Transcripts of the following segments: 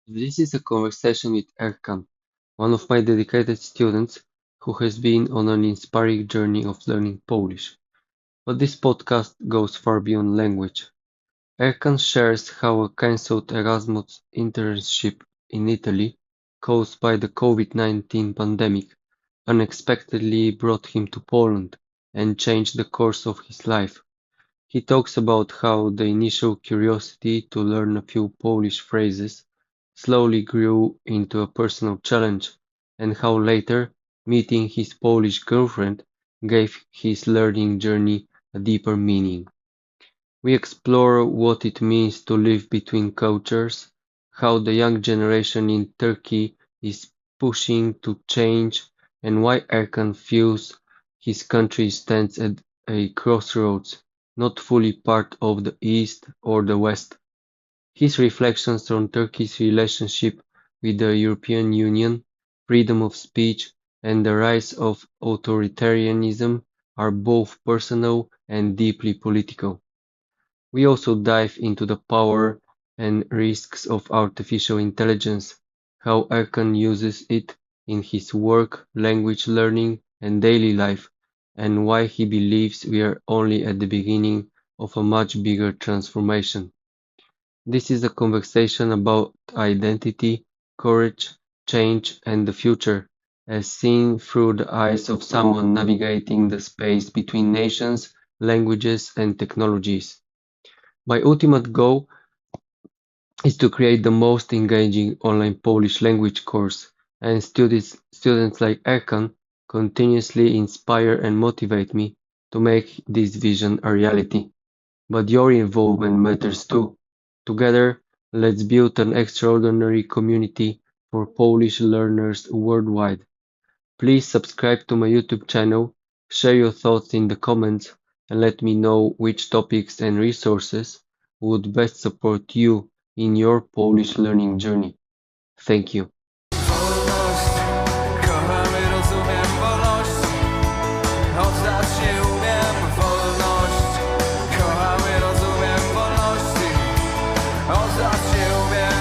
This is a conversation with Erkan, one of my dedicated students who has been on an inspiring journey of learning Polish. But this podcast goes far beyond language. Erkan shares how a cancelled Erasmus internship in Italy, caused by the COVID-19 pandemic, unexpectedly brought him to Poland and changed the course of his life. He talks about how the initial curiosity to learn a few Polish phrases slowly grew into a personal challenge, and how later, meeting his Polish girlfriend gave his learning journey a deeper meaning. We explore what it means to live between cultures, how the young generation in Turkey is pushing to change, and why Erkan feels his country stands at a crossroads, not fully part of the East or the West. His reflections on Turkey's relationship with the European Union, freedom of speech, and the rise of authoritarianism are both personal and deeply political. We also dive into the power and risks of artificial intelligence, how Erkan uses it in his work, language learning, and daily life, and why he believes we are only at the beginning of a much bigger transformation. This is a conversation about identity, courage, change, and the future, as seen through the eyes of someone navigating the space between nations, languages, and technologies. My ultimate goal is to create the most engaging online Polish language course, and students like Erkan continuously inspire and motivate me to make this vision a reality. But your involvement matters too. Together, let's build an extraordinary community for Polish learners worldwide. Please subscribe to my YouTube channel, share your thoughts in the comments, and let me know which topics and resources would best support you in your Polish learning journey. Thank you. Wolność, kocham i rozumiem wolność. Oddać nie umiem wolność. Kocham i rozumiem wolności. Oddać nie umiem.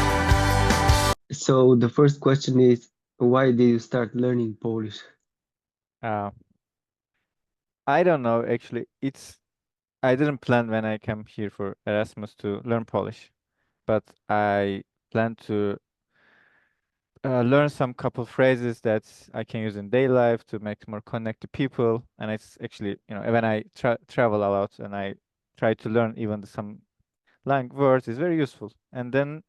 So the first question is, why did you start learning Polish? Uh, I don't know actually. I didn't plan when I came here for Erasmus to learn Polish, but I plan to learn some couple phrases that I can use in daily life to make more connect to people. And it's actually, when I travel a lot and I try to learn even some words, is very useful. And then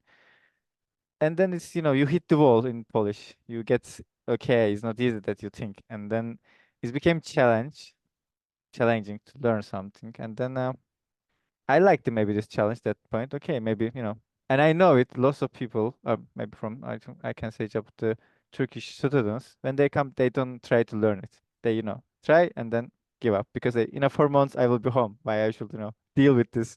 it's, you hit the wall in Polish. You get okay. It's not easy that you think, and then it became challenging to learn something. And then I liked maybe this challenge that point. Okay, maybe and I know it. Lots of people, maybe from I can say up to Turkish students, when they come, they don't try to learn it. They try and then give up because in a 4 months I will be home. Why I should deal with this?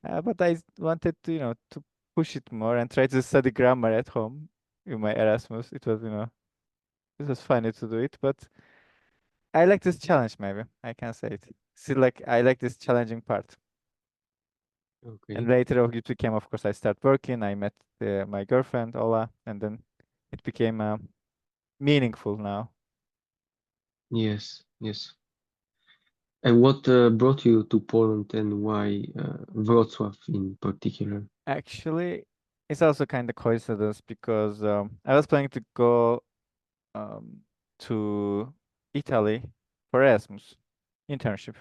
But I wanted to to push it more and try to study grammar at home in my Erasmus. It was it was funny to do it, but I like this challenge. Maybe I can say it. Still, like I like this challenging part. And Okay. later it became, of course, I start working. I met my girlfriend Ola, and then it became meaningful now. Yes, yes. And what brought you to Poland and why Wrocław in particular? Actually, it's also kind of coincidence because I was planning to go um, to Italy for Erasmus internship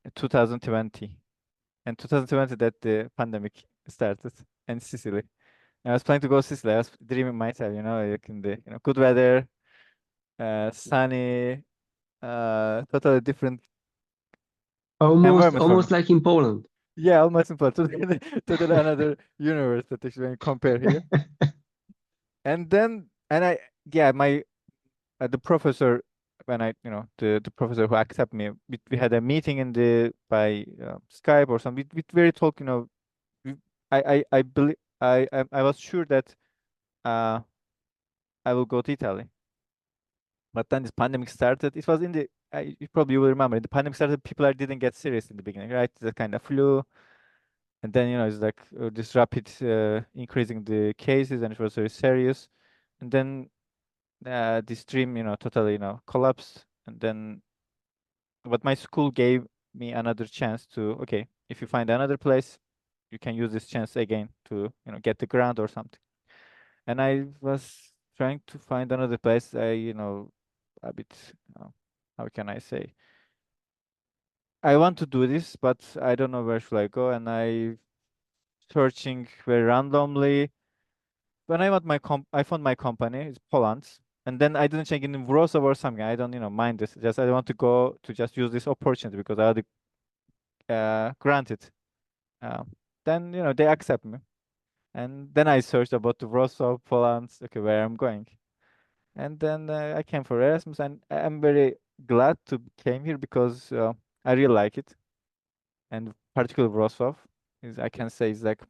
in 2020, and 2020 that the pandemic started, and Sicily. I was planning to go to Sicily. I was dreaming myself, like in the good weather, sunny, totally different Almost, environment for me. almost like in Poland. Yeah, almost impossible. Totally another universe that actually when you compare here. And then, yeah, my the professor, when the professor who accept me, we had a meeting in the by Skype or something. We very talk, we, I believe I was sure that uh I will go to Italy. But then this pandemic started. It was in the you probably will remember the pandemic started. People didn't get serious in the beginning, right? The kind of flu, And then, it's like this rapid increasing the cases, and it was very serious. And then this dream, totally, collapsed. And then, but my school gave me another chance to, okay, if you find another place, you can use this chance again to, get the grant or something. And I was trying to find another place. A bit, uh, how can I say? I want to do this, but I don't know where should I go. And I searching very randomly. When I found my company, it's Poland. And then I didn't check in Wrocław or something. I don't, mind this. Just I want to go to just use this opportunity because I already granted. Um, then they accept me. And then I searched about the Wrocław, Poland, okay, where I'm going. And then I came for Erasmus, and I'm very glad to came here because I really like it. And particularly Wrocław is, I can say, is like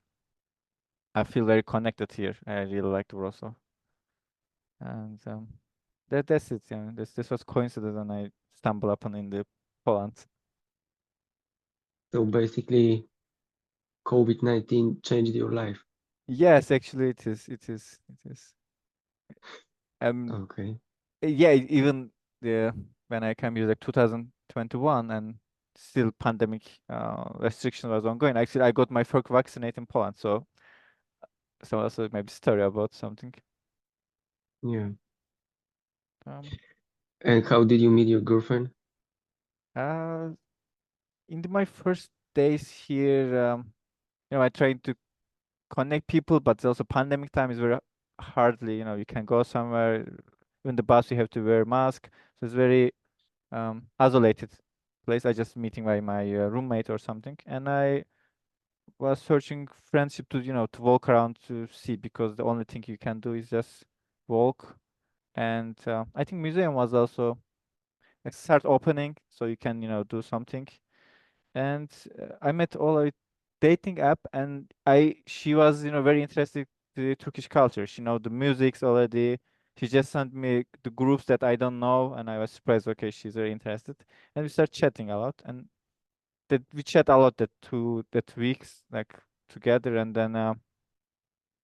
I feel very connected here. I really like Wrocław, and that's it. This was coincidence, and I stumbled upon in the Poland. So basically, COVID-19 changed your life. Yes, actually, it is. It is. It is. Um, Okay. yeah, even the when I came here like 2021, and still pandemic restriction was ongoing. Actually, I got my first vaccinate in Poland, so also maybe story about something. Yeah. Um, And how did you meet your girlfriend? uh, my first days here, I tried to connect people, but also pandemic time is very hardly, you can go somewhere. In the bus, you have to wear mask, so it's very isolated place. I just meeting my roommate or something, and I was searching friendship to to walk around to see, because the only thing you can do is just walk. And I think museum was also like start opening, so you can do something. And I met all a dating app, and I she was very interested in the Turkish culture. She know the musics already. She just sent me the groups that I don't know, and I was surprised. Okay, she's very interested, and we start chatting a lot, and that we chat a lot that weeks like together. And then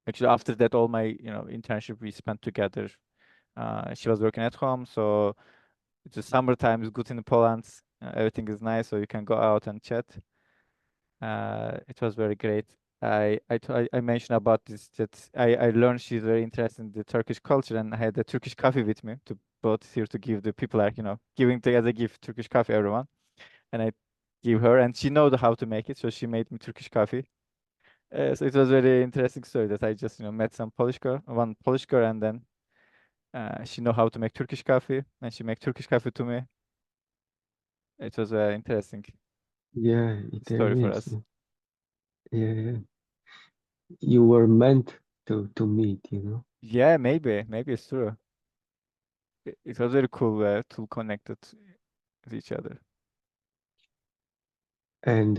actually after that, all my internship we spent together. She was working at home, so it's the summertime is good in Poland. Everything is nice, so you can go out and chat. It was very great. I mentioned about this, that I learned she's very interested in the Turkish culture, and I had the Turkish coffee with me to both here to give the people, like giving to as a gift Turkish coffee everyone. And I give her, and she know how to make it, so she made me Turkish coffee. So it was very interesting story that I just met one Polish girl, and then she know how to make Turkish coffee, and she make Turkish coffee to me. It was very interesting Yeah, it story really for is. us. Yeah, yeah. You were meant to meet, you know. Yeah, maybe it's true. It was very cool to connect it with each other. And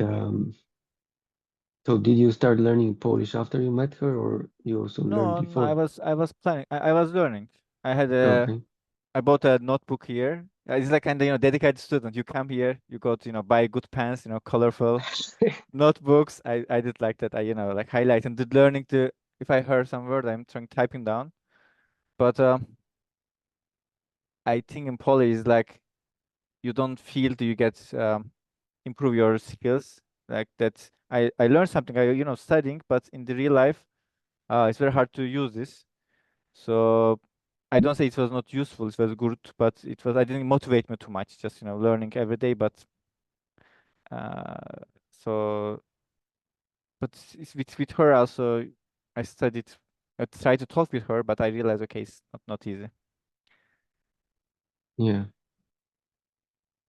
so did you start learning Polish after you met her, or you also learned No, no, I before? was I was planning. I was learning. Okay. I bought a notebook here. It's like kind of dedicated student. You come here, you go to buy good pens, colorful notebooks. I did like that. I like highlight and did learning to, if I heard some word, I'm trying typing down. But I think in Polish is like you don't feel do you get improve your skills like that. I learned something. I studying, but in the real life, it's very hard to use this. So I don't say it was not useful. It was good, but I didn't motivate me too much. Just learning every day. But uh, so it's with her also. I studied. I tried to talk with her, but I realized okay, it's not easy. Yeah.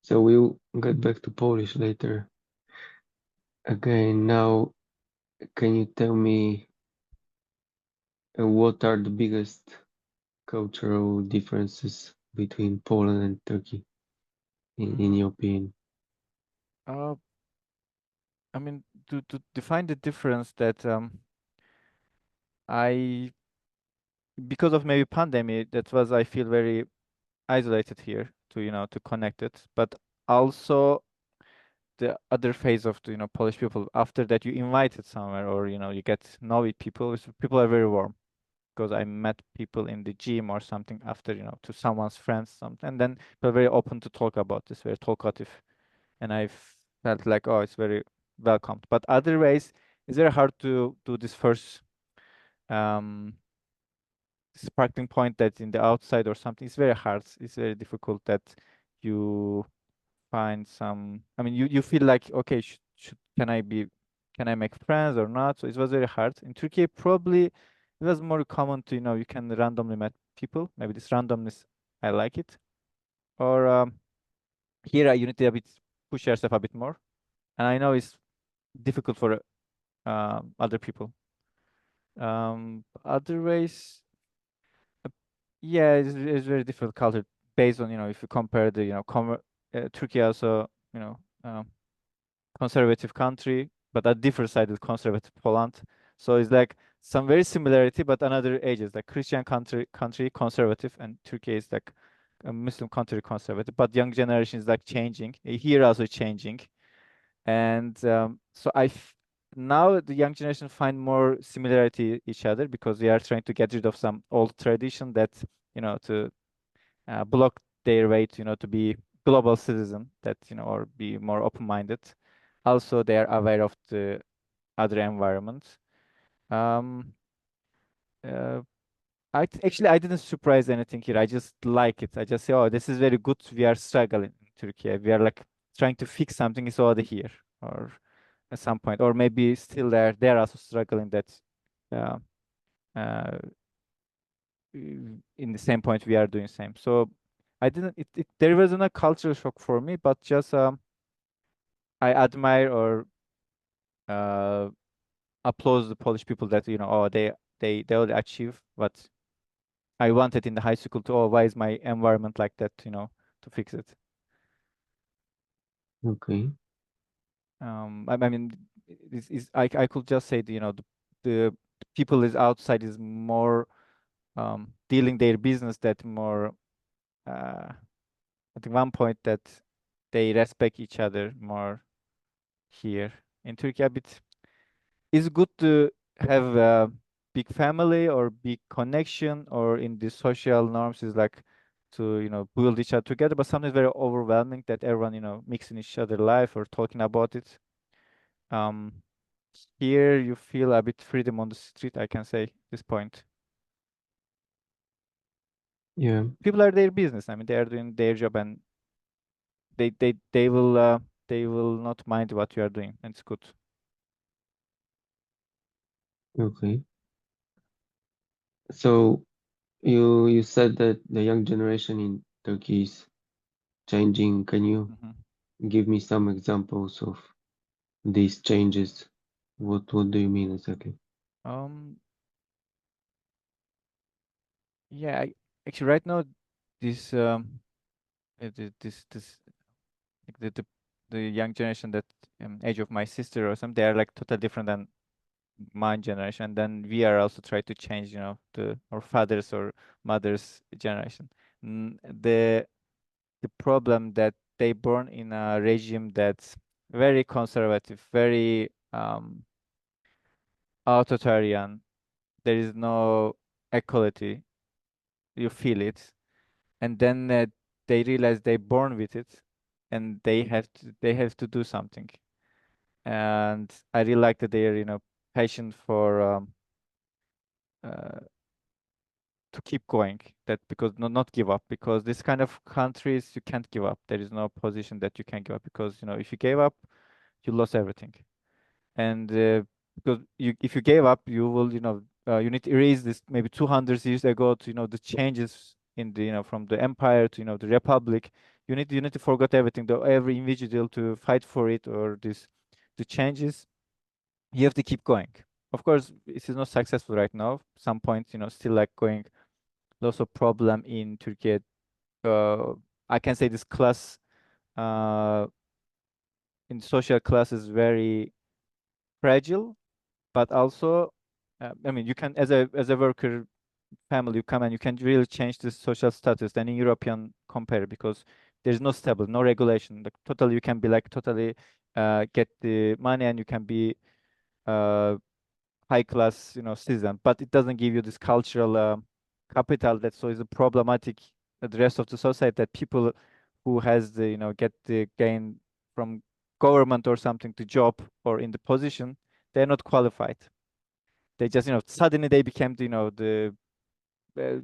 So we'll get back to Polish later. Again, now, can you tell me what are the biggest cultural differences between Poland and Turkey, in Mm, your opinion? uh, I mean, to define the difference that I because of maybe pandemic, that was I feel very isolated here to to connect it, but also the other phase of the Polish people. After that, you invited somewhere, or you get to know it people. People are very warm, because I met people in the gym or something after to someone's friends something, and then they're very open to talk about this, very talkative, and I felt like, oh, it's very welcomed. But other ways, it's very hard to do this first um sparkling point that's in the outside or something. It's very hard. It's very difficult that you find some. I mean, you feel like, okay, can I make friends or not? So it was very hard. In Turkey, probably it was more common to you can randomly meet people. Maybe this randomness, I like it. Or here you need to a bit push yourself a bit more, and I know it's difficult for other people. Other ways, yeah, it's very different culture based on if you compare the Turkey also conservative country, but a different side is conservative Poland. So it's like some very similarity, but another ages like Christian country conservative, and Turkey is like a Muslim country conservative. But young generation is like changing. Here also changing, and so now the young generation find more similarity each other, because they are trying to get rid of some old tradition that to block their way to to be global citizen, that or be more open-minded. Also, they are aware of the other environment. Um, uh, actually I didn't surprise anything here. I just like it. I just say, oh, this is very good. We are struggling in Turkey. We are like trying to fix something. It's already here, or at some point, or maybe still they're also struggling that uh, uh, in the same point we are doing same. So I didn't. There wasn't a cultural shock for me, but just I admire or uh, applaud the Polish people that oh, they will achieve what I wanted in the high school to. Oh, why is my environment like that? To fix it. Okay. I mean, this is I could just say the people is outside is more dealing their business, that more at one point that they respect each other more. Here in Turkey, a bit it's good to have a big family or big connection, or in the social norms is like to build each other together, but sometimes very overwhelming that everyone mixing each other life or talking about it. um Here you feel a bit freedom on the street, I can say this point. Yeah. People are their business. I mean, they are doing their job, and they will not mind what you are doing, and it's good. Okay. So you said that the young generation in Turkey is changing. Can you Hmm. give me some examples of these changes? What do you mean exactly? um yeah, actually right now this this like the young generation that age of my sister or something, they are like totally different than my generation. And then we are also trying to change the our fathers or mothers generation. The problem that they born in a regime that's very conservative, very authoritarian. There is no equality, you feel it. And then they realize they born with it, and they have to do something. And I really like that they're patient for uh, to keep going, that because not give up, because this kind of countries you can't give up. There is no position that you can give up, because if you gave up, you lost everything. And because if you gave up, you will you need to erase this maybe 200 years ago to the changes in the from the empire to the republic. You need to forget everything, though every individual to fight for it, or this the changes. You have to keep going. Of course, it is not successful right now. Some point, still like going. Lots of problem in Turkey. Uh, I can say this class uh, in social class is very fragile, but also, I mean, you can as a worker family, you come and you can really change the social status than in European compare, because there's no stable, no regulation. Like totally, you can be like totally get the money and you can be high class, citizen, but it doesn't give you this cultural capital that so is a problematic the rest of the society that people who has the get the gain from government or something to job or in the position, they're not qualified. They just suddenly they became the uh,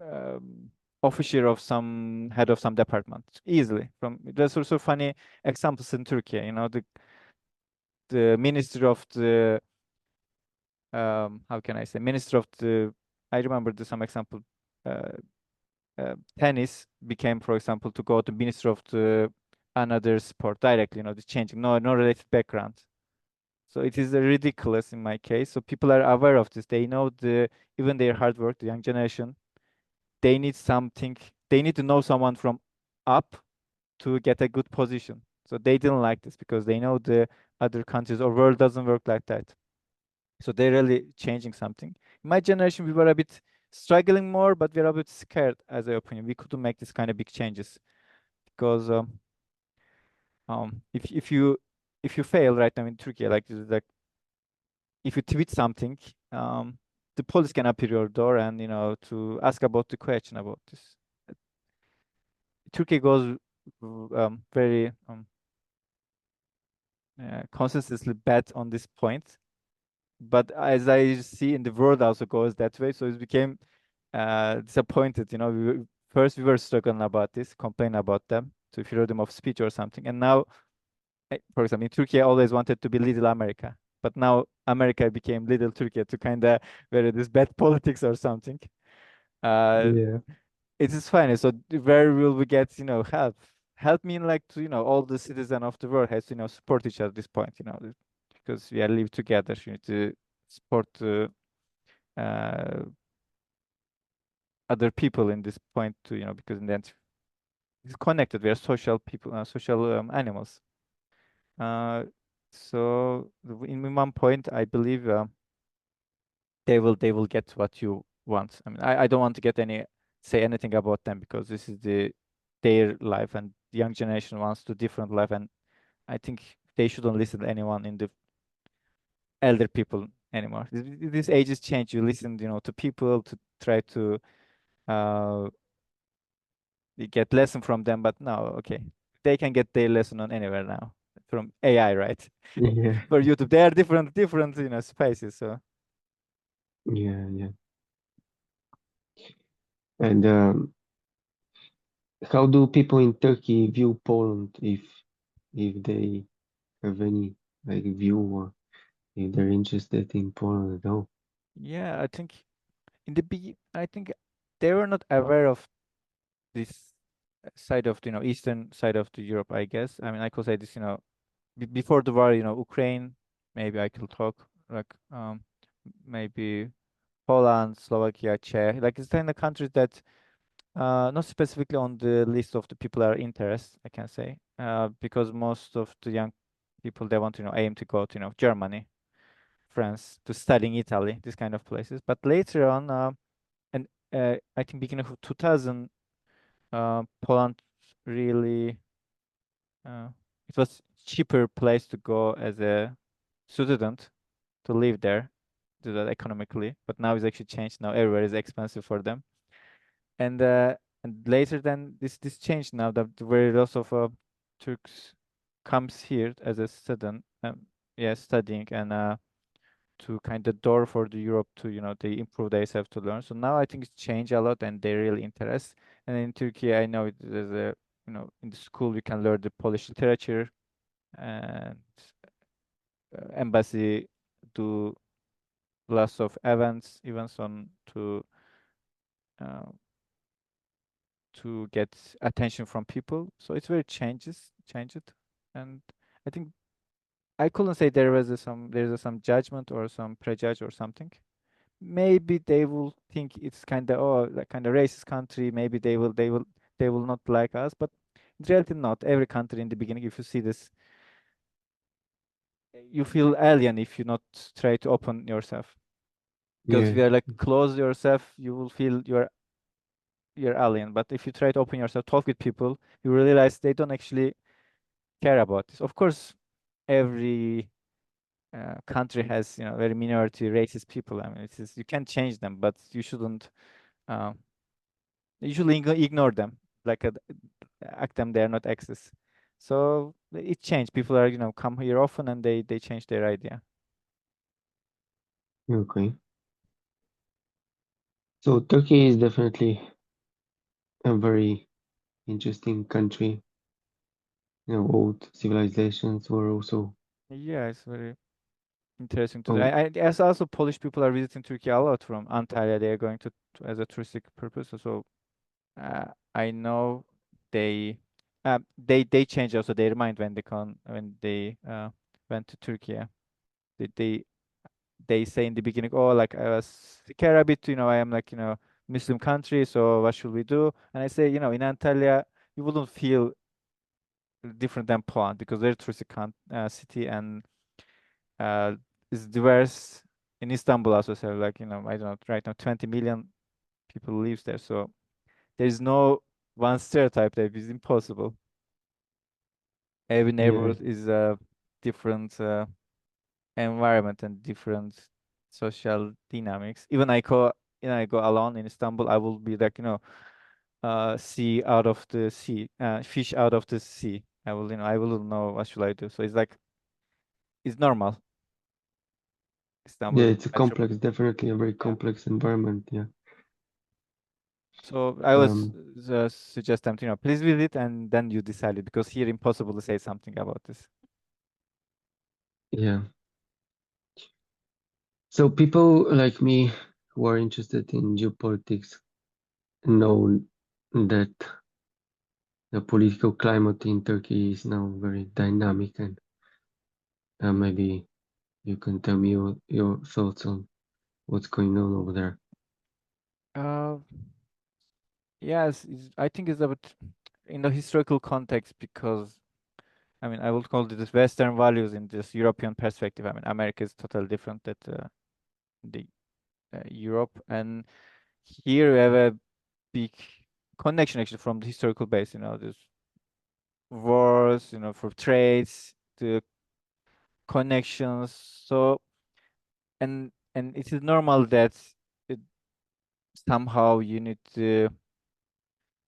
um, officer of some head of some department easily. From there's also funny examples in Turkey. The minister of the how can I say minister of the I remember some example. Uh, Tennis became, for example, to go to minister of the another sport directly. The changing no related background. So it is ridiculous in my case. So people are aware of this. They know even their hard work. The young generation, they need something. They need to know someone from up to get a good position. So they didn't like this because they know the other countries or world doesn't work like that. So they're really changing something. In my generation, we were a bit struggling more, but we're a bit scared, as I opinion. We couldn't make this kind of big changes because if you fail right now in Turkey, like if you tweet something, the police can appear your door and to ask about the question about this. Turkey goes very consistently bad on this point, but as I see in the world also goes that way. So it became disappointed. First we were struggling about this, complaining about them to freedom of speech or something, and now, for example, in Turkey, I always wanted to be Little America, but now America became Little Turkey to kind of where it is bad politics or something. Uh, Yeah. it is funny. So where will we get help? Help mean like to all the citizens of the world has to support each other at this point. Because we are live together. You need to support uh, other people in this point too. Because in the end, it's connected. We are social people, social animals. Uh, so in one point, I believe they will get what you want. I mean, I don't want to say anything about them because this is their life and the young generation wants to different life, and I think they shouldn't listen to anyone in the elder people anymore. This ages change. You listen, to people to try to uh get lesson from them, but no, okay, they can get their lesson on anywhere now from AI, right? Yeah. For YouTube, they are different spaces. So Yeah. Yeah. And how do people in Turkey view Poland if they have any like view or if they're interested in Poland at all? yeah, I think I think they were not aware of this side of the eastern side of the Europe, I guess. I mean, I could say this, before the war, Ukraine, maybe I could talk like maybe Poland, Slovakia, Czech, like it's kind of countries that not specifically on the list of the people are interest, I can say, because most of the young people they want to aim to go to Germany, France, to study in Italy, these kind of places. But later on, and I think beginning of 2000, Poland really uh, it was cheaper place to go as a student to live there, do that economically. But now it's actually changed. Now everywhere is expensive for them. And later then this changed now that very lots of Turks comes here as a student, yeah, studying and to kind of door for the Europe to they improve themselves to learn. So now I think it's changed a lot and they really interest. And in Turkey, I know there's a in the school you can learn the Polish literature and embassy do lots of events on uh, to get attention from people. So it's very changed, and I think I couldn't say there's some judgment or some prejudge or something. Maybe they will think it's kind of like kind of racist country. Maybe they will not like us, but in reality, not every country in the beginning. If you see this, you feel alien if you not try to open yourself. Because if Yeah. you are like close yourself, you will feel you're alien. But if you try to open yourself, talk with people, you realize they don't actually care about this. Of course, every country has very minority racist people. I mean, you can't change them, but you shouldn't uh, usually ignore them, like act them they are not access. So it changed. People are come here often and they change their idea. Okay. So Turkey is definitely a very interesting country. Old civilizations were also Yeah, it's very interesting to do. old. As also Polish people are visiting Turkey a lot from Antalya. They are going as a touristic purpose. So I know they they change also their mind when they went to Turkey. They they say in the beginning, oh, like I was scared a bit, I am like, Muslim country, so what should we do? And I say, in Antalya, you wouldn't feel different than Poland because they're touristic city and uh, it's diverse. In Istanbul also, so like, I don't know, right now 20 million people lives there, so there's no one stereotype that is impossible. Every Yeah, neighborhood is a different environment and different social dynamics. Even I go alone in Istanbul, I will be like, sea out of the sea, fish out of the sea. I will know what should I do. So it's like it's normal. Istanbul yeah, is it's a metro. complex, definitely a very Yeah. complex environment. Yeah. So I was Um, suggest them to, please visit and then you decide it because here impossible to say something about this. yeah. So people like me who are interested in geopolitics know that the political climate in Turkey is now very dynamic, and maybe you can tell me your thoughts on what's going on over there. Uh, yes, I think it's about in the historical context because I mean I would call it this Western values in this European perspective. I mean America is totally different that the Europe and here we have a big connection actually from the historical base. There's wars, for trades, the connections. So and it is normal that it, somehow you need to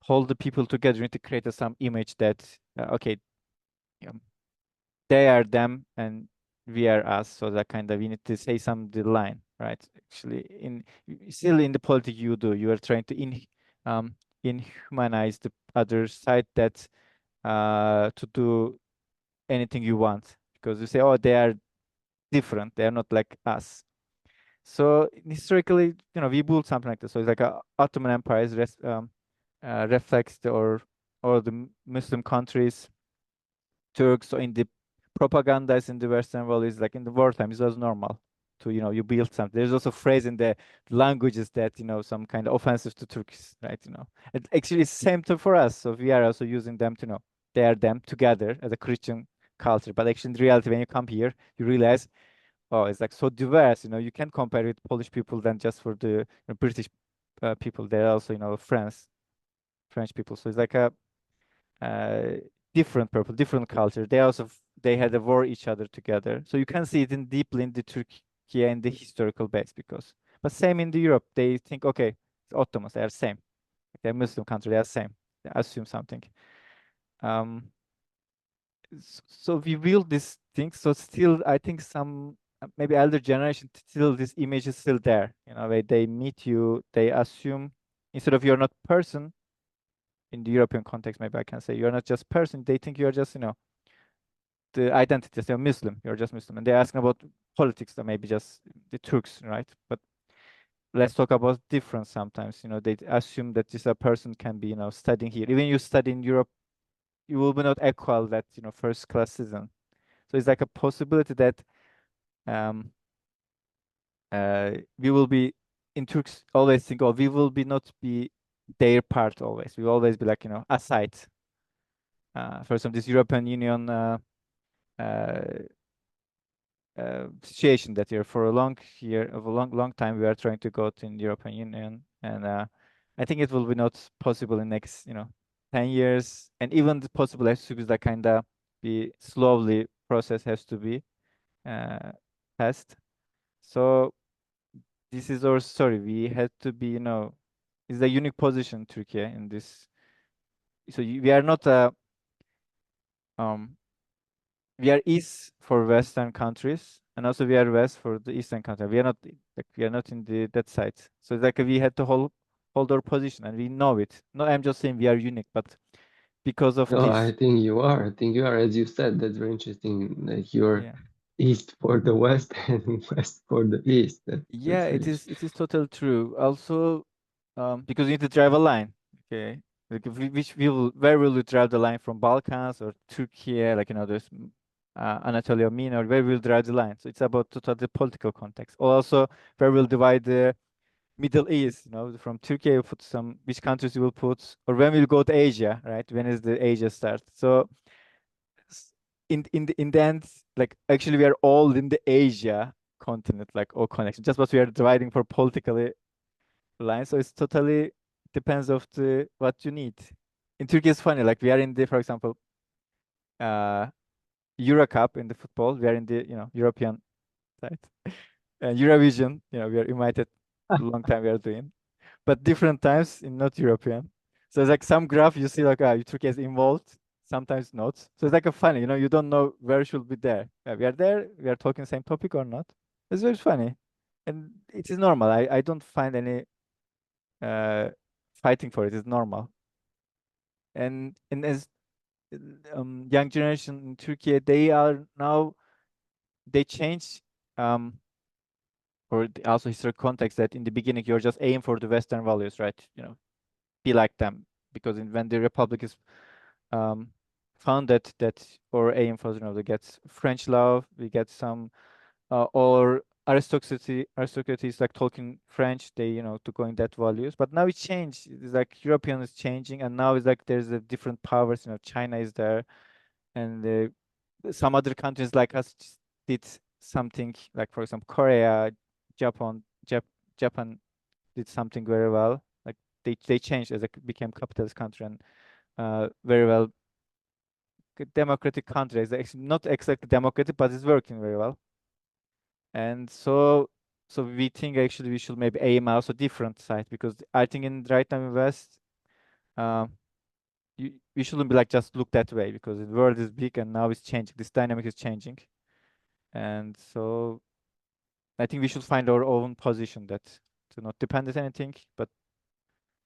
hold the people together. You need to create some image that okay, um, they are them and we are us. So that kind of we need to say some the line, right? Actually, still in the politics you are trying to um inhumanize the other side that to do anything you want because you say, oh, they are different, they are not like us. So historically, we built something like this. So it's like a Ottoman Empire reflects or the Muslim countries, Turks. So in the propaganda is in the Western world is like in the wartime, it was normal to you build something. There's also phrase in the languages that some kind of offensive to Turks, right? Actually it's same to for us. So we are also using them to know they are them together as a Christian culture. But actually in reality, when you come here, you realize, oh, it's like so diverse. You can compare with Polish people than just for the British people. They're also French people. So it's like a uh, different purple, different culture. They had a war each other together. So you can see it in deeply in the Turkey and the historical base because. But same in the Europe, they think okay, it's Ottomans, they are same. They're Muslim country, they are same. They assume something. Um, so we build these things. So still, I think some maybe elder generation still this image is still there. Where they meet you, they assume instead of you're not person in the European context, maybe I can say you're not just person. They think you're just the identity. You're Muslim. You're just Muslim, and they're asking about politics. Or maybe just the Turks, right? But let's talk about difference. Sometimes they assume that this a person can be studying here. Even you study in Europe, you will be not equal that first class citizen. So it's like a possibility that um, we will be in Turks always think, oh, we will be not be their part always. We will always be like aside. For some this European Union uh, situation that here for a long time we are trying to go to in the European Union, and I think it will be not possible in next 10 years, and even the possible as that kind of be slowly process has to be passed. So this is our story. We had to be, it's a unique position, Turkey, in this. So we are not a um we are east for Western countries, and also we are west for the Eastern country. We are not like we are not in the that side. So it's like we had to hold our position, and we know it. No, I'm just saying we are unique, but because of No, I this, think you are. I think you are. As you said, that's very interesting. Like you're yeah, east for the west and west for the east. yeah, That's really it is totally true. Also, because you need to drive a line, okay. Like which where will you drive the line from Balkans or Turkey, like there's Anatolia Minor, where will drive the line? So it's about the political context. Also, where will divide the Middle East, from Turkey, you put which countries you will put, or when we'll go to Asia, right? When is the Asia start? So s- in the end, like actually we are all in the Asia continent, like all connection, just what we are dividing for politically lines. So it's totally depends of the what you need. In Turkey, it's funny, like we are in the, for example, uh, Euro Cup in the football, we are in the, European side. And Eurovision, we are invited long time we are doing. But different times in not European. So it's like some graph you see like Turkey is involved, sometimes not. So it's like a funny, you don't know where should be there. We are there, we are talking same topic or not. It's very funny. And it is normal. I don't find any uh fighting for it. It's normal. And as young generation in Turkey, they are now they change or also historical context that in the beginning you're just aim for the Western values, right? Be like them because when the republic is um, founded, that or aim for they get French law, we get some or aristocracy is like talking French, they to go in that values. But now it changed. It's like European is changing, and now it's like there's a different powers. China is there, and some other countries like us did something like, for example, Korea, Japan, Japan did something very well. Like they changed as a became capitalist country and very well democratic country. It's not exactly democratic, but it's working very well. And so we think actually we should maybe aim also different side because I think in right now in West, um, we shouldn't be like just look that way because the world is big and now it's changing. This dynamic is changing, and so I think we should find our own position that to not depend on anything, but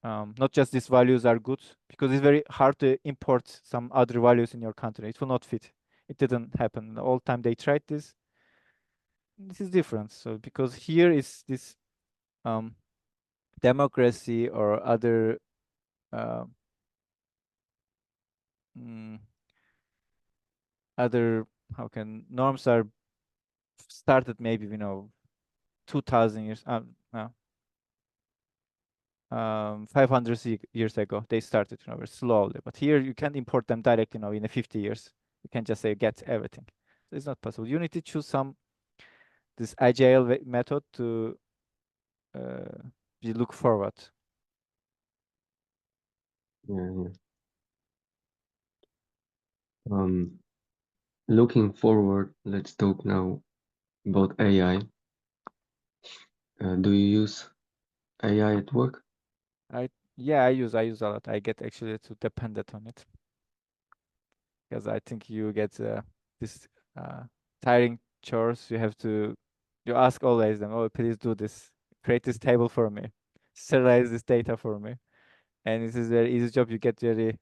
not just these values are good because it's very hard to import some other values in your country. It will not fit. It didn't happen. The whole time they tried this. This is different. So because here is this um, democracy or other uh, mm, other how can norms are started maybe 2000 years no 500 years ago they started very slowly, but here you can't import them direct in 50 years. You can just say get everything. It's not possible. You need to choose this agile method to you look forward. yeah, yeah. Looking forward, let's talk now about AI. Do you use AI at work? I Yeah, I use a lot. I get actually too dependent on it because I think you get this uh, tiring chores. You ask always them, oh, please do this, create this table for me, serialize this data for me, and this is very easy job. You get very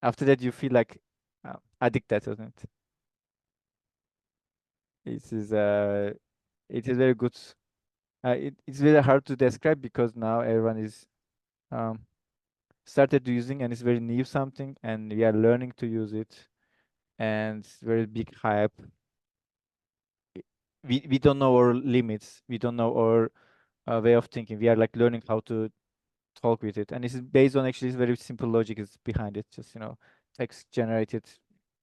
after that you feel like addicted on it. It is very good. It's very hard to describe because now everyone is um, started using and it's very new something, and we are learning to use it, and it's very big hype. We don't know our limits. We don't know our way of thinking. We are like learning how to talk with it, and this is based on actually it's very simple logic is behind it. Just text generated,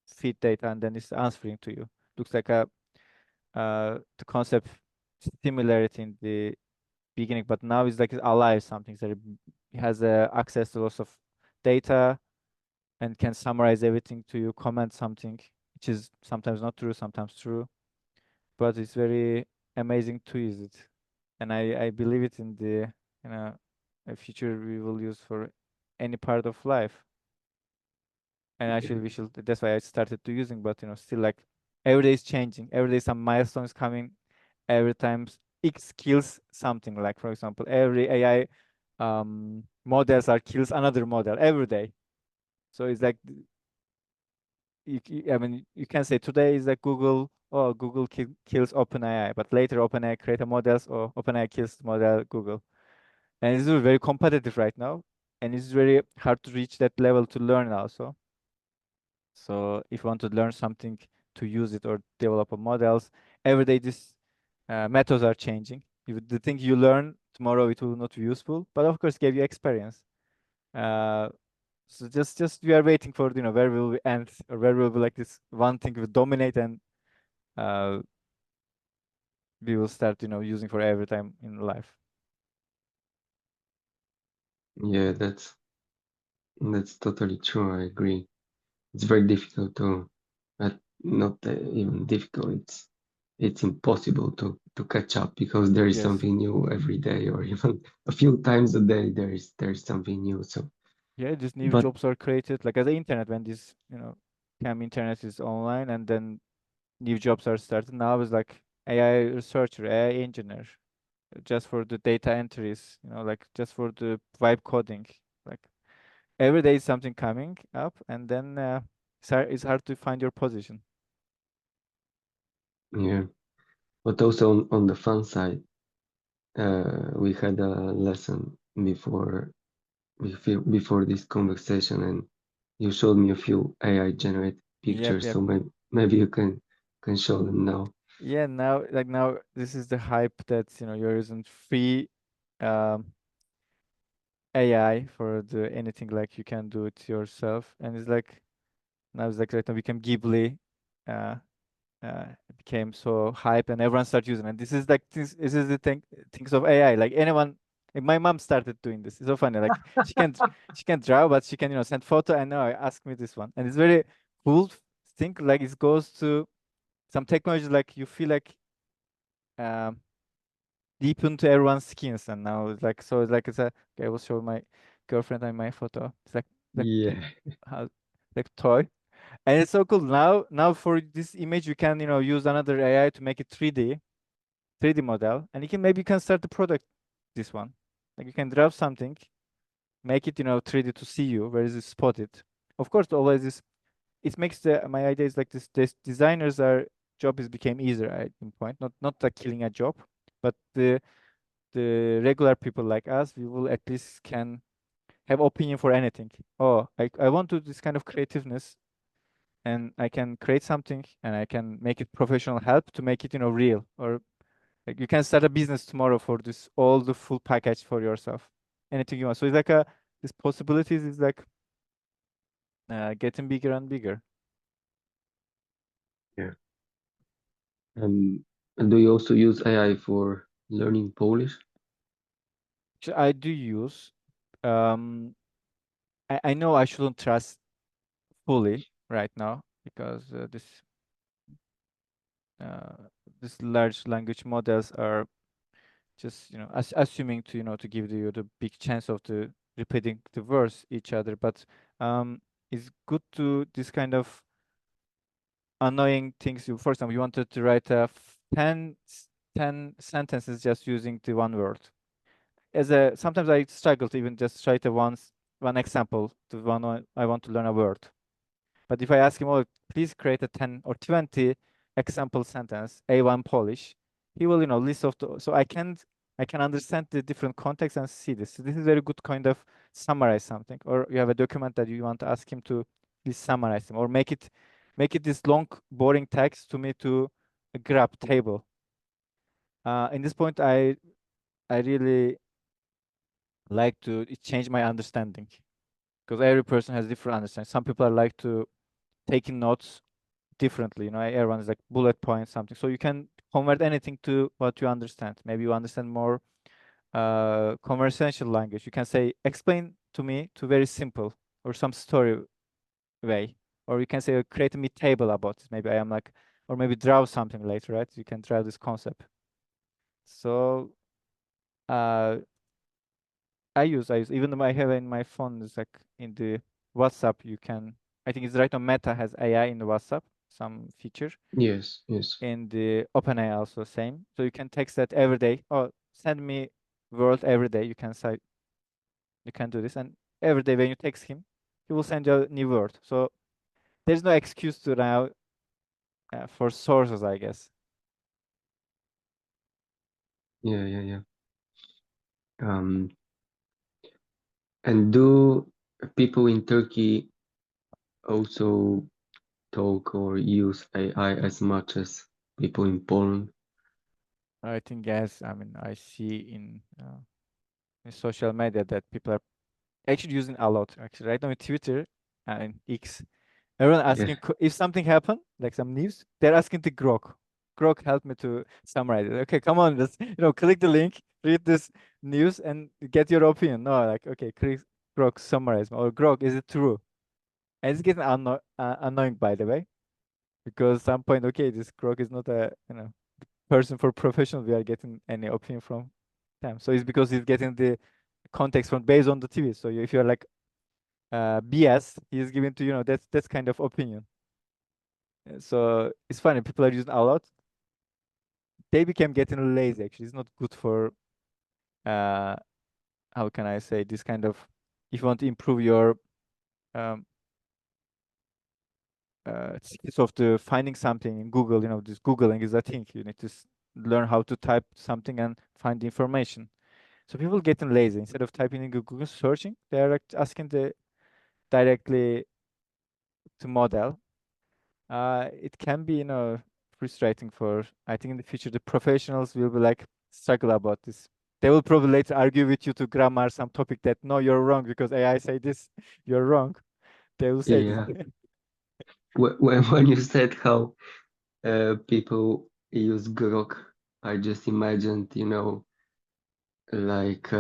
feed data, and then it's answering to you. Looks like the concept similarity in the beginning, but now it's like it's alive something that it has access to lots of data and can summarize everything to you, comment something. which is sometimes not true, sometimes true, but it's very amazing to use it, and I believe it in the you know a future we will use for any part of life. And actually we should, that's why I started to using, but still, like, every day is changing, every day some milestones coming, every time X kills something, like for example every AI models are kills another model every day. So it's like I mean, you can say today is like Google, oh, Google kills OpenAI, but later OpenAI create a models, or OpenAI kills model Google. And it's very competitive right now, and it's very hard to reach that level to learn also. So if you want to learn something, to use it or develop a models, every day this methods are changing. If the thing you learn tomorrow, it will not be useful, but of course give you experience. Uh, so just we are waiting for where will we end, or where will be like this one thing will dominate, and uh, we will start using for every time in life. Yeah, that's totally true. I agree. It's very difficult to, not even difficult. It's impossible to catch up because there is Yes. something new every day, or even a few times a day. There is something new. So, Yeah, these new but jobs are created like as the internet, when this cam internet is online, and then new jobs are started. Now it's like AI researcher, AI engineer, just for the data entries, like just for the vibe coding. Like every day is something coming up, and then it's hard to find your position. yeah, but also on the fun side, we had a lesson before this conversation, and you showed me a few AI generated Yep, pictures. yep. So maybe you can show them now. Yeah, now this is the hype that you're using free um, AI for the anything, like you can do it yourself, and it's like now it's like right now became Ghibli. Uh, it became so hype, and everyone started using it. This is like this is the things of AI. Like anyone, like my mom started doing this. It's so funny. Like she can draw, but she can send photo, and now ask me this one, and it's very cool thing. Like it goes to some technology, like you feel like um deep into everyone's skins, and now it's like, so it's like it's a okay, I will show my girlfriend and my photo. It's like Yeah, how like toy. And it's so cool. Now for this image, you can, use another AI to make it 3D model, and you can start the product. This one, like you can draw something, make it, 3D to see you where is it spotted. Of course, always this. It makes my idea is like this designers are job is became easier at in point, not like killing a job, but the regular people like us, we will at least can have opinion for anything. Oh, I want to this kind of creativeness, and I can create something, and I can make it professional help to make it, real. Or like you can start a business tomorrow for this all the full package for yourself. Anything you want. So it's like this possibilities is like getting bigger and bigger. yeah. And do you also use AI for learning Polish? So I do use um I know I shouldn't trust fully right now, because uh, this large language models are just assuming to to give you the big chance of the repeating the words each other, but it's good to this kind of annoying things. For example, you wanted to write 10 sentences just using the one word. Sometimes I struggle to even just write one example to I want to learn a word. But if I ask him, oh, please create a 10 or 20 example sentence, A1 Polish, he will, list of the, so I can understand the different contexts and see this. So this is very good kind of summarize something. Or you have a document that you want to ask him to please summarize them, or make it this long, boring text to me to grab table. In this point, I really like to change my understanding, because every person has different understanding. Some people are like to taking notes differently. Everyone is like bullet points, something. So you can convert anything to what you understand. Maybe you understand more conversational language. You can say, explain to me to very simple or some story way. Or you can say, create a me table about this. Maybe I am like, or maybe draw something later, right? You can draw this concept. So I use even though I have in my phone, it's like in the WhatsApp, you can, I think it's right on Meta has AI in the WhatsApp, some feature. Yes, yes. In the OpenAI also same. So you can text that every day. Oh, send me word every day. You can say, you can do this. And every day when you text him, he will send you a new word. So there's no excuse to now for sources, I guess. Yeah, yeah, yeah. Um, and do people in Turkey also talk or use AI as much as people in Poland? I think, yes, I mean, I see in social media that people are actually using a lot. Actually, right now in Twitter and X, everyone Yeah, asking if something happened, like some news, they're asking to Grok. Grok, help me to summarize it. Okay, come on, just click the link, read this news, and get your opinion. No, like, okay, click Grok, summarize, or Grok, is it true? And it's getting annoying, by the way, because some point, okay, this Grok is not a person for professional. We are getting any opinion from them, so it's because he's getting the context from based on the TV. So if you're like BS, he's giving to that's kind of opinion. So it's funny, people are using a lot. They became getting lazy. Actually, it's not good for uh how can I say this kind of, if you want to improve your um skills of the finding something in Google. This Googling is a thing. You need to learn how to type something and find the information. So people getting lazy, instead of typing in Google searching, they're like asking the directly to model. It can be, frustrating for, I think in the future, the professionals will be like struggle about this. They will probably later argue with you to grammar some topic that, no, you're wrong because AI say this, you're wrong. They will say this. yeah. When you said how people use Grok, I just imagined, like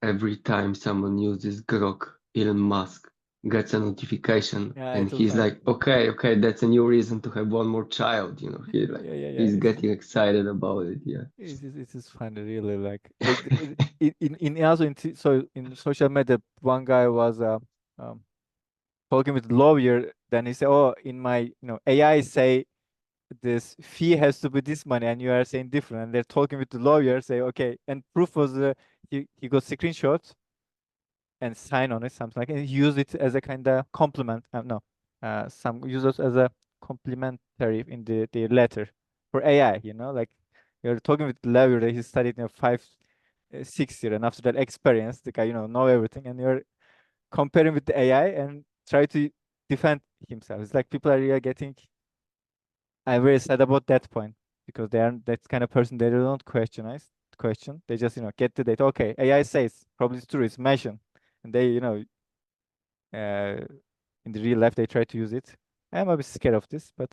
every time someone uses Grok, Elon Musk gets a notification Yeah, and it will he's fine. like, okay, okay, that's a new reason to have one more child, Yeah, yeah, yeah. he's getting excited about it, yeah. It is funny, really. Like in also in social media, one guy was um, talking with lawyer. Then he said, "Oh, in my AI say this fee has to be this money, and you are saying different." And they're talking with the lawyer, say, "Okay." And proof was he got screenshots and sign on it, something like, and he used it as a kind of compliment. No, some use it as a complimentary in the letter for AI. Like you're talking with the lawyer that he studied 5, 6 years, and after that experience, the guy know everything, and you're comparing with the AI and try to defend himself. It's like people are really getting. I'm very sad about that point because they are that kind of person. They don't question. They just get the data. Okay, AI says probably it's true. It's mentioned, and they uh, in the real life they try to use it. I'm a bit scared of this, but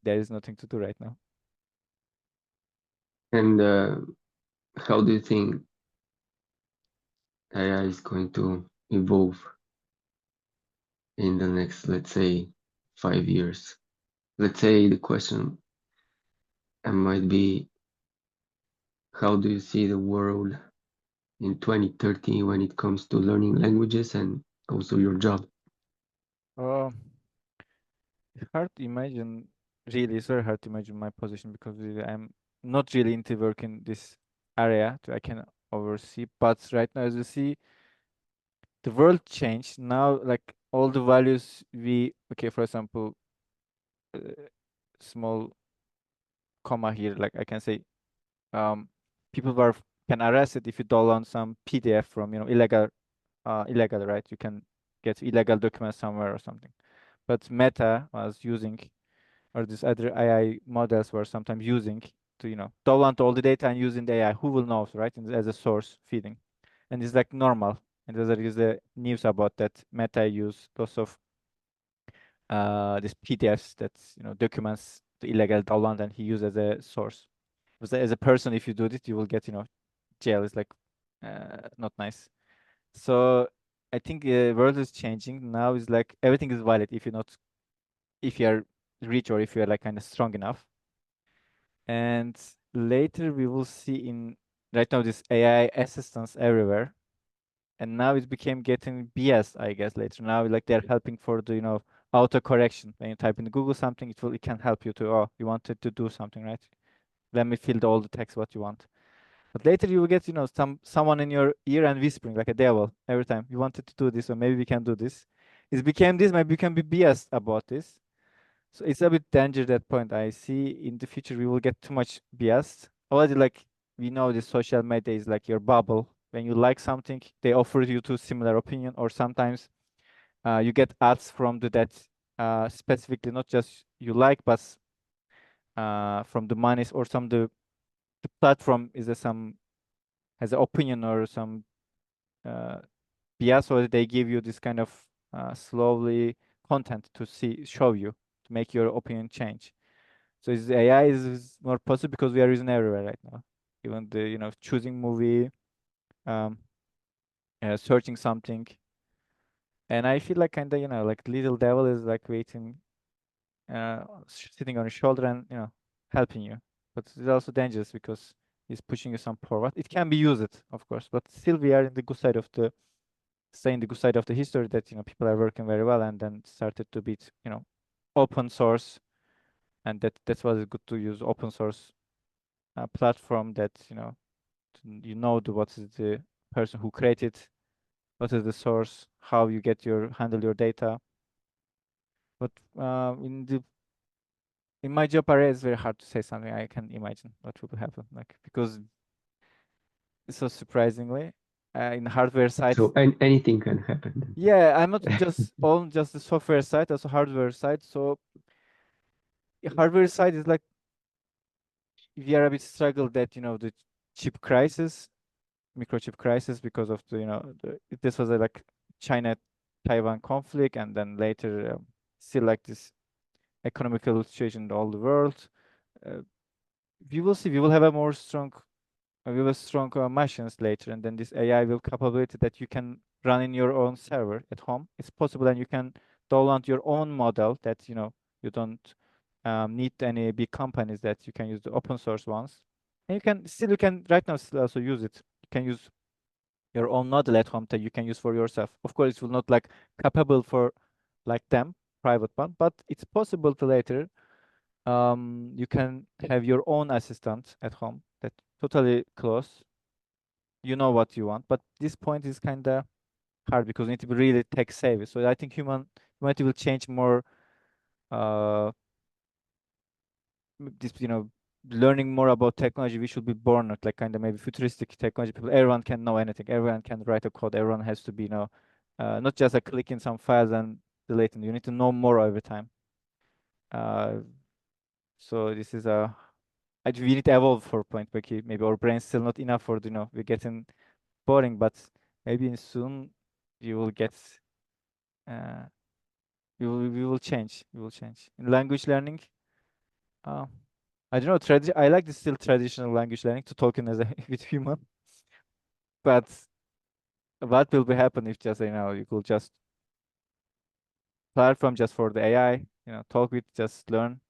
there is nothing to do right now. And how do you think AI is going to evolve in the next, let's say, 5 years? Let's say the question might be, how do you see the world in 2030 when it comes to learning languages and also your job? Uh, Hard to imagine. Really, it's very hard to imagine my position because really I'm not really into work in this area. I can oversee, but right now, as you see, the world changed now. Like all the values okay, for example, uh, small comma here, like I can say, um, people can arrest it if you download some PDF from illegal, right? You can get illegal documents somewhere or something. But Meta was using, or these other AI models were sometimes using to download all the data and using the AI. Who will know, right? As a source feeding, and it's like normal. And there is the news about that Meta use lots of these PDFs that's documents the illegal download, and he used as a source. As a person, if you do this, you will get jail. It's like not nice. So I think world is changing now. Is like everything is valid if you're not, if you are rich or if you are like kind of strong enough. And later we will see in right now this AI assistants everywhere, and now it became getting BS, I guess. Later now, like they're helping for the auto correction. When you type in Google something, it can help you to, oh, you wanted to do something, right? Let me fill all the text what you want. But later you will get someone in your ear and whispering like a devil every time you wanted to do this, or maybe we can do this. It became this, maybe we can be BS about this. So it's a bit dangerous at point. I see in the future we will get too much biased. Already, like we know the social media is like your bubble. When you like something, they offer you to similar opinion, or sometimes you get ads from that specifically not just you like, but from the monies, or some the platform is some has an opinion or some uh, bias, or they give you this kind of slowly content to show you to make your opinion change. So AI is more possible because we are using everywhere right now. Even the choosing movie, um, searching something, and I feel like kind of like little devil is like waiting, sitting on your shoulder and helping you. But it's also dangerous because he's pushing you some forward. It can be used, of course, but still we are in the good side of the staying the good side of the history that people are working very well and then started to be open source, and that's why it's good to use open source platform that what is the person who created, what is the source, how you handle your data. But in my job area, it's very hard to say something. I can imagine what will happen, like because so surprisingly, in hardware side, So anything can happen yeah, I'm not just on just the software side, also hardware side. So hardware side is like we are a bit struggle that the chip crisis, microchip crisis, because of the this was a like China Taiwan conflict, and then later still like this economical situation in all the world. uh, we will see, we will have a more strong we will have strong machines later, and then this AI will capability that you can run in your own server at home. It's possible, and you can download your own model that you don't need any big companies, that you can use the open source ones, and you can right now still also use it. You can use your own model at home that you can use for yourself. Of course, it will not like capable for like them private one, but it's possible to later you can have your own assistant at home that totally close. You know what you want, but this point is kind of hard because you need to be really tech savvy. So I think humanity will change more. Uh, this learning more about technology. We should be born with like kind of maybe futuristic technology people. Everyone can know anything. Everyone can write a code. Everyone has to be not just a click in some files and deleting. You need to know more every time. Uh, so this is we need to evolve for point, like maybe our brain's still not enough for we're getting boring, but maybe soon you will get uh, we will change. We will change in language learning. Uh, I don't know. I like the still traditional language learning to talking as a with human, but what will be happen if just you could just platform just for the AI, talk with, just learn.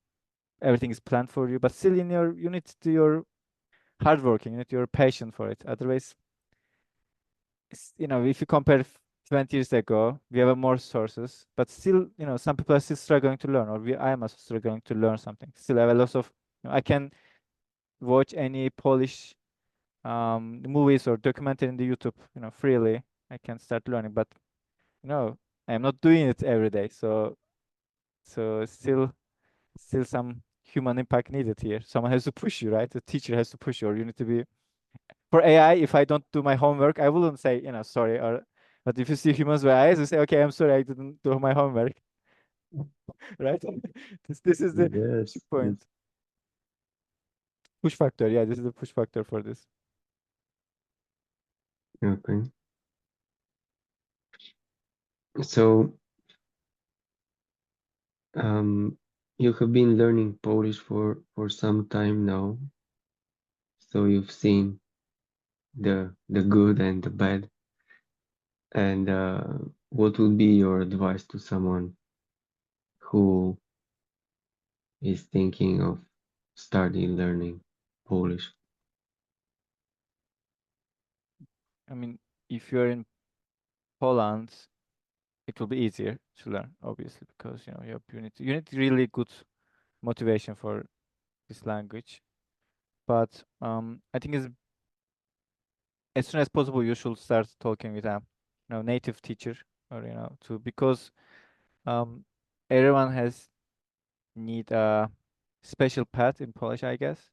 Everything is planned for you, but still in you need to your hardworking, you need your passion for it. Otherwise, if you compare 20 years ago, we have more sources, but still, some people are still struggling to learn, or I am also struggling to learn something. Still have a lot of, I can watch any Polish movies or documentary in the YouTube, freely. I can start learning, but I'm not doing it every day. So still some human impact needed here. Someone has to push you, right? The teacher has to push you, or you need to be. For AI, if I don't do my homework, I wouldn't say, sorry. But if you see humans with eyes, you say, okay, I'm sorry, I didn't do my homework, right? This is the Yes, point. yes. Push factor. Yeah, this is the push factor for this. Okay. So, um, you have been learning Polish for some time now, so you've seen the good and the bad. And what would be your advice to someone who is thinking of starting learning Polish? I mean, if you're in Poland, it will be easier to learn, obviously, because you need really good motivation for this language. But I think it's, as soon as possible you should start talking with a native teacher, or to, because um everyone has need a special path in Polish, I guess.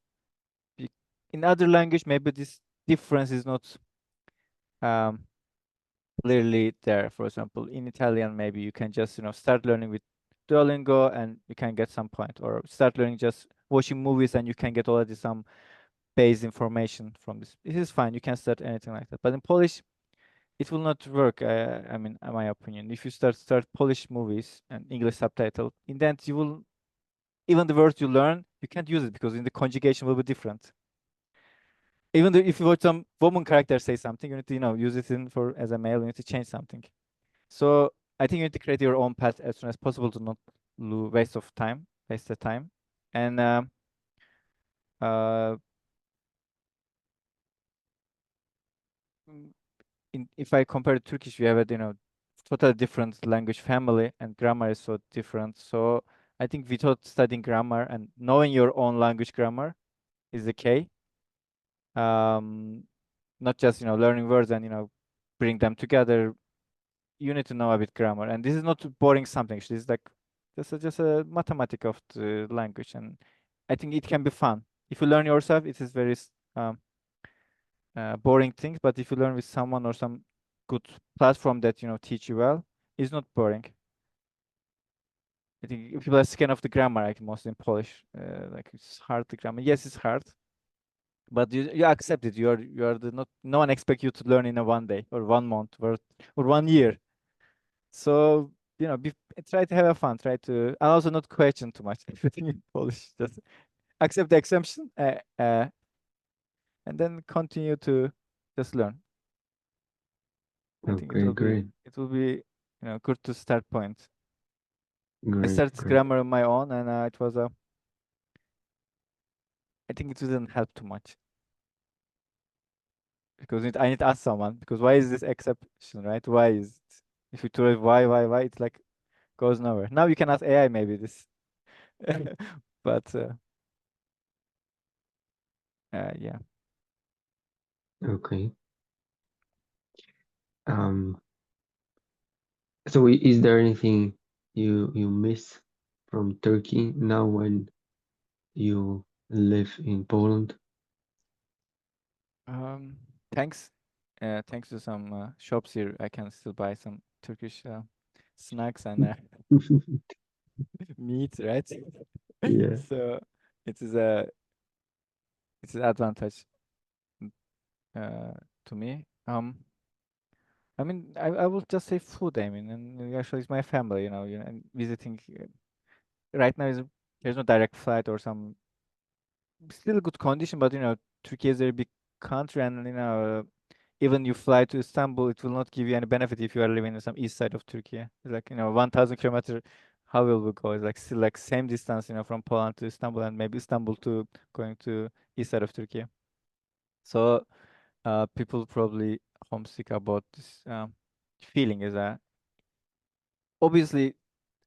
Be- In other language, maybe this difference is not um clearly there. For example, in Italian, maybe you can just start learning with Duolingo and you can get some point, or start learning just watching movies and you can get already some base information from this. This is fine. You can start anything like that. But in Polish, it will not work. I mean, in my opinion, if you start Polish movies and English subtitle, in the end, you will, even the words you learn, you can't use it because in the conjugation will be different. Even though if you watch some woman character say something, you need to use it in for as a male. You need to change something. So I think you need to create your own path as soon as possible to not waste the time, and uh, mm, if I compare to Turkish, we have a totally different language family, and grammar is so different. So I think without studying grammar and knowing your own language grammar is the key. Um, Not just learning words and bring them together. You need to know a bit grammar, and this is not boring something. This is like just a mathematic of the language, and I think it can be fun if you learn yourself. It is very um, boring things, but if you learn with someone or some good platform that teach you well, it's not boring. I think if people are scared of the grammar, like mostly in Polish, like it's hard, the grammar. Yes, it's hard, but you accept it. You are the not no one expect you to learn in a one day or 1 month or 1 year. So try to have a fun. Try to, and also not question too much everything in Polish. Just accept the exemption, and then continue to just learn. I think Okay, great, it will be good to start point. I great, started great. grammar on my own, and it was a. I think it didn't help too much because I need to ask someone, because why is this exception, right? Why is it? If you try why, it's like goes nowhere. Now you can ask AI maybe this, but yeah. Okay. Um, so is there anything you miss from Turkey now when you live in Poland? Um, Thanks. Thanks to some shops here, I can still buy some Turkish snacks and meat, right? Yeah. So it is a it's an advantage to me. I mean, I will just say food. I mean, and actually, it's my family. And visiting right now is there's no direct flight or some still good condition, but Turkey is a very big country, and even you fly to Istanbul, it will not give you any benefit if you are living in some east side of Turkey. It's like 1,000 kilometer. How will we go? It's like still like same distance, from Poland to Istanbul, and maybe Istanbul to going to east side of Turkey. So people probably homesick about this feeling. Is obviously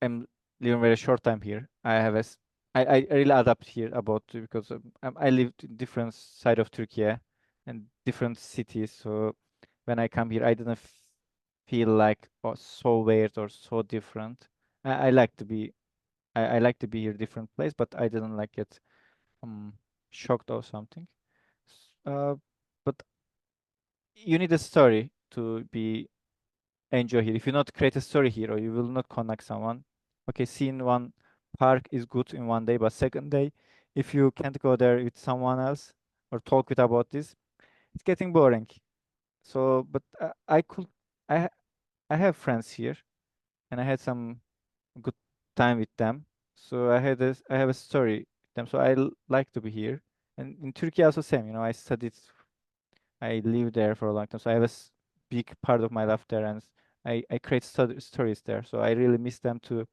I'm living very short time here. I have I really adapt here about because I lived in different side of Turkey and different cities. So when I come here, I didn't feel like so weird or so different. I like to be I like to be here different place, but I didn't like get um shocked or something. But you need a story to be enjoy here. If you not create a story here, or you will not connect someone. Okay, seeing one park is good in one day, but second day, if you can't go there with someone else or talk with about this, it's getting boring. So, but I could, I ha- I have friends here, and I had some good time with them. So I have a story with them. So like to be here. And in Turkey also same. I studied, I lived there for a long time. So I have big part of my life there, and I create stories there. So I really miss them to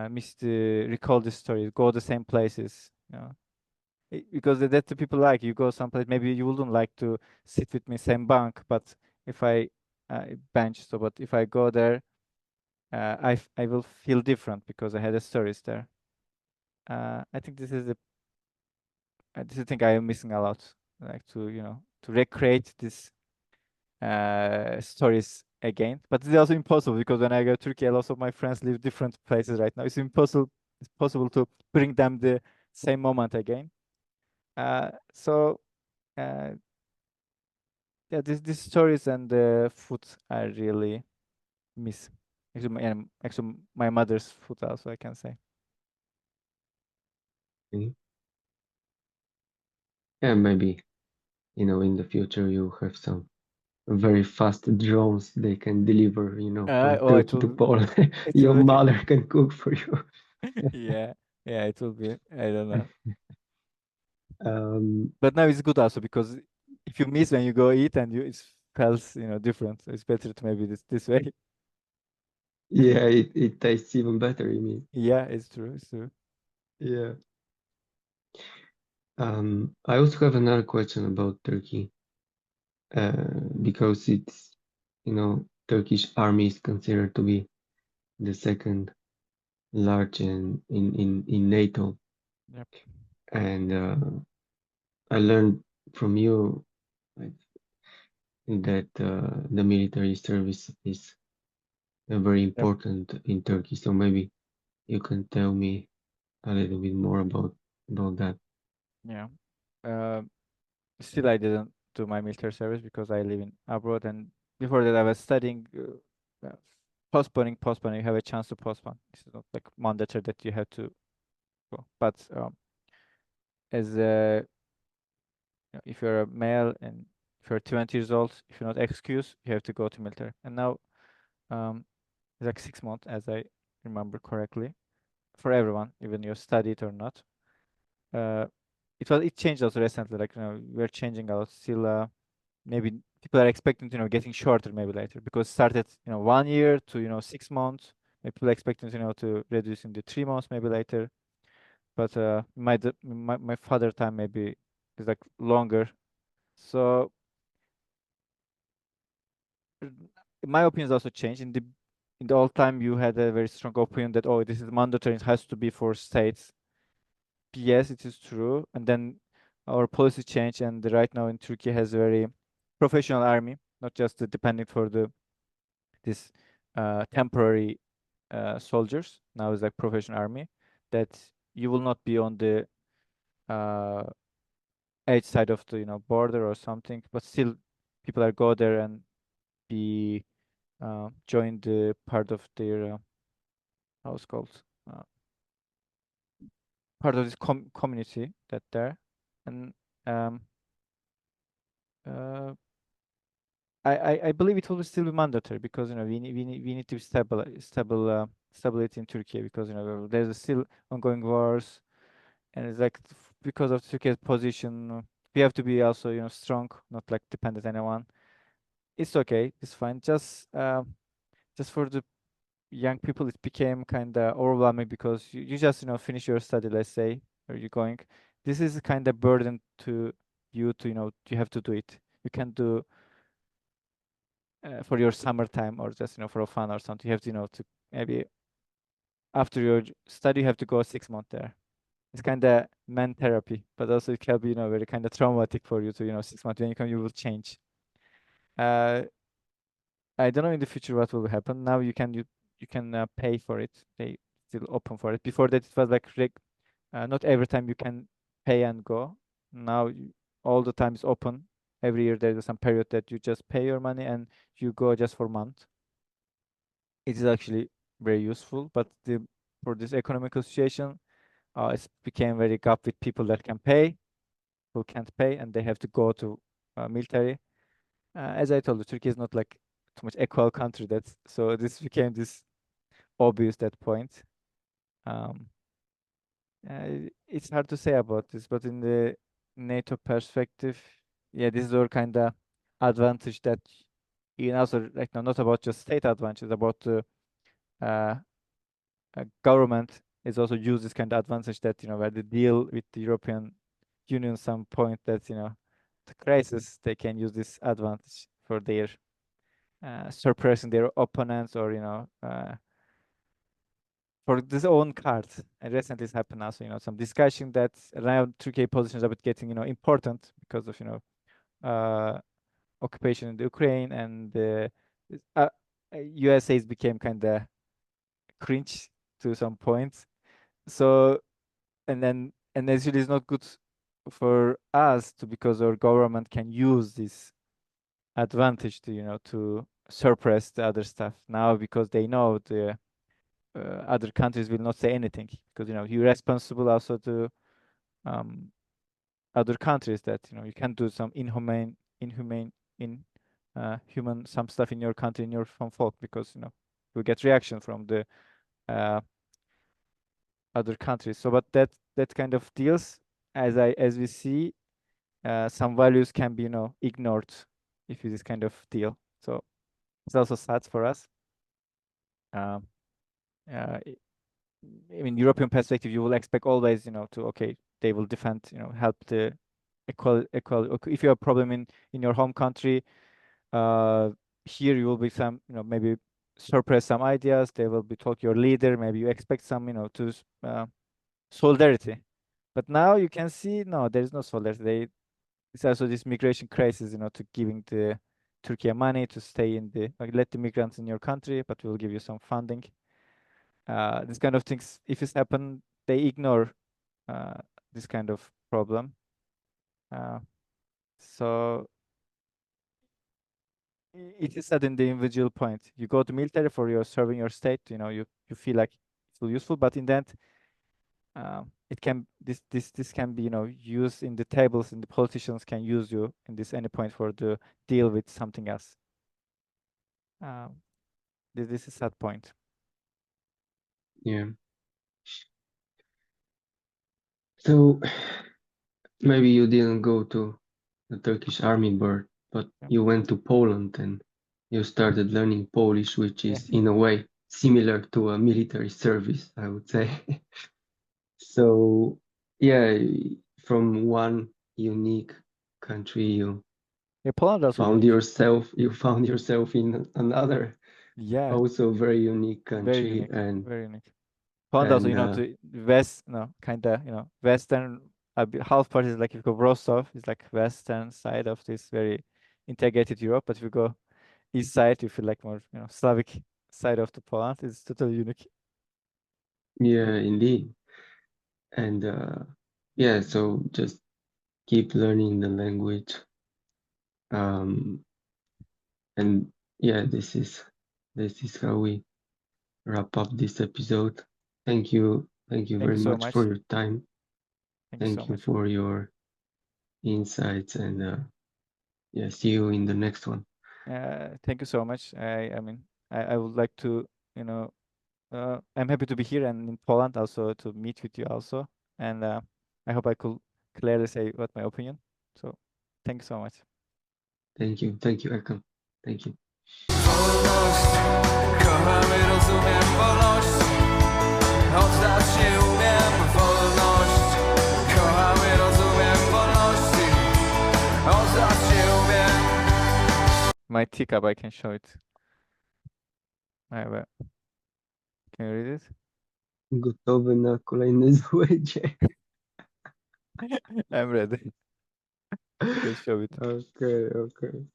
miss to recall the stories, go the same places. Because that's the people like you go someplace. Maybe you wouldn't like to sit with me same bank, but if I bench. So, but if I go there, I will feel different because I had the stories there. I think this is the thing I am missing a lot. Like to to recreate this stories again. But it's also impossible because when I go to Turkey, a lot of my friends live different places right now. It's impossible. It's possible to bring them the same moment again. So uh, yeah, these stories and the food I really miss. Actually, my mother's food also I can say. Okay. Yeah, maybe, in the future you have some very fast drones they can deliver, from Oh, Turkey to Poland. it Your will be, mother can cook for you. yeah, yeah, it will be. I don't know. Um, But now it's good also because if you miss when you go eat and it smells, different. So it's better to maybe this way. yeah, it tastes even better, you mean? Yeah, it's true. It's true. Yeah. I also have another question about Turkey, because Turkish army is considered to be the second large in NATO, Yep. and I learned from you, like, that the military service is very Yep. important in Turkey. So maybe you can tell me a little bit more about that. Yeah. Uh, Still, I didn't do my military service because I live in abroad, and before that, I was studying. Postponing. You have a chance to postpone. It's not like mandatory that you have to go. But as if you're a male and if you're 20 years old, if you're not excused, you have to go to military. And now um, it's like 6 months, as I remember correctly, for everyone, even you studied or not. Uh, it changed also recently. Like we're changing a lot. Still, maybe people are expecting to getting shorter maybe later because it started 1 year to 6 months. Maybe people are expecting to reduce into 3 months maybe later. But my father time maybe is like longer. So uh, my opinions also changed. In the old time, you had a very strong opinion that this is mandatory. It has to be for states. Yes, it is true. And then our policy changed, and right now in Turkey has a very professional army, not just depending for this temporary soldiers. Now it's like professional army that you will not be on the uh, edge side of the border or something, but still people are go there and be join the part of their how's called uh, part of this community that there, and um, uh, I believe it will still be mandatory because we need to be stability in Turkey because there's still ongoing wars, and it's like because of Turkey's position, we have to be also strong, not like dependent on anyone. It's okay, it's fine. Just for the young people, it became kind of overwhelming because you just finish your study, let's say, or you're going. This is kind of burden to you to you have to do it. You can do for your summertime or just for a fun or something. You have to to maybe after your study you have to go 6 months there. It's kind of man therapy, but also it can be very kind of traumatic for you to 6 months when you come you will change. Uh, I don't know in the future what will happen. Now you can pay for it. They still open for it. Before that it was like not every time you can pay and go. Now all the time is open. Every year there is some period that you just pay your money and you go just for month. It is actually very useful, but for this economical situation, it became very gap with people that can pay, who can't pay, and they have to go to military. As I told you, Turkey is not like too much equal country. So this became this obvious that point. Um, it's hard to say about this, but in the NATO perspective, yeah, this is our kind of advantage that even also like not about just state advantages, about the uh, government is also use this kind of advantage that where they deal with the European Union some point that the crisis they can use this advantage for their suppressing their opponents or for this own cards. And recently it's happened also, some discussion that around Turkey positions are getting, important because of, occupation in the Ukraine and USA's became kind of cringe to some points. So, and actually it's not good for us to, because our government can use this advantage to, to suppress the other stuff now because they know the other countries will not say anything because you're responsible also to other countries that you can do some inhumane in human some stuff in your country in your from folk because you get reaction from the uh, other countries. So but that kind of deals as we see some values can be ignored if it is kind of deal. So it's also sad for us. um, uh, I mean, European perspective, you will expect always, to okay, they will defend, help the equal. If you have a problem in your home country, uh, here you will be some, maybe suppress some ideas. They will be talk your leader. Maybe you expect some, to solidarity. But now you can see, no, there is no solidarity. It's also this migration crisis, to giving the Turkey money to stay in the like, let the migrants in your country, but we'll give you some funding. This kind of things, if it's happen, they ignore uh, this kind of problem. So it is at in the individual point. You go to military for your serving your state. You feel like it's useful, but in the end, it can this can be used in the tables, and the politicians can use you in this any point for the deal with something else. This is sad point. Yeah. So maybe you didn't go to the Turkish army, but Yeah. you went to Poland and you started learning Polish, which Yeah. is in a way similar to a military service, I would say. So yeah, from one unique country you Yeah, Poland also found unique. yourself in another Yeah, also very unique very country unique, and very unique. Poland also, and to west, kind of, western. Half part is like if you go Wrocław, it's like western side of this very integrated Europe. But if you go east side, you feel like more, Slavic side of the Poland. It's totally unique. yeah, indeed. And yeah, so just keep learning the language. And yeah, this is how we wrap up this episode. Thank you Thank very you so much for much. your time. Thank you so Thank you much. for your insights, and yeah, see you in the next one. Thank you so much. I mean, I would like to, I'm happy to be here and in Poland also to meet with you also. And I hope I could clearly say what my opinion. So thank you so much. Thank you, Erkan. Thank you. Wolność, kocham i rozumiem wolność. Oddać się umiem, wolność. Kocham i rozumiem wolności. Oddać się umiem. My teacup, I can show it. I have a, can you read it? Gotowy na kolejny zły dzień. I'm ready. You can show it. Okay, okay.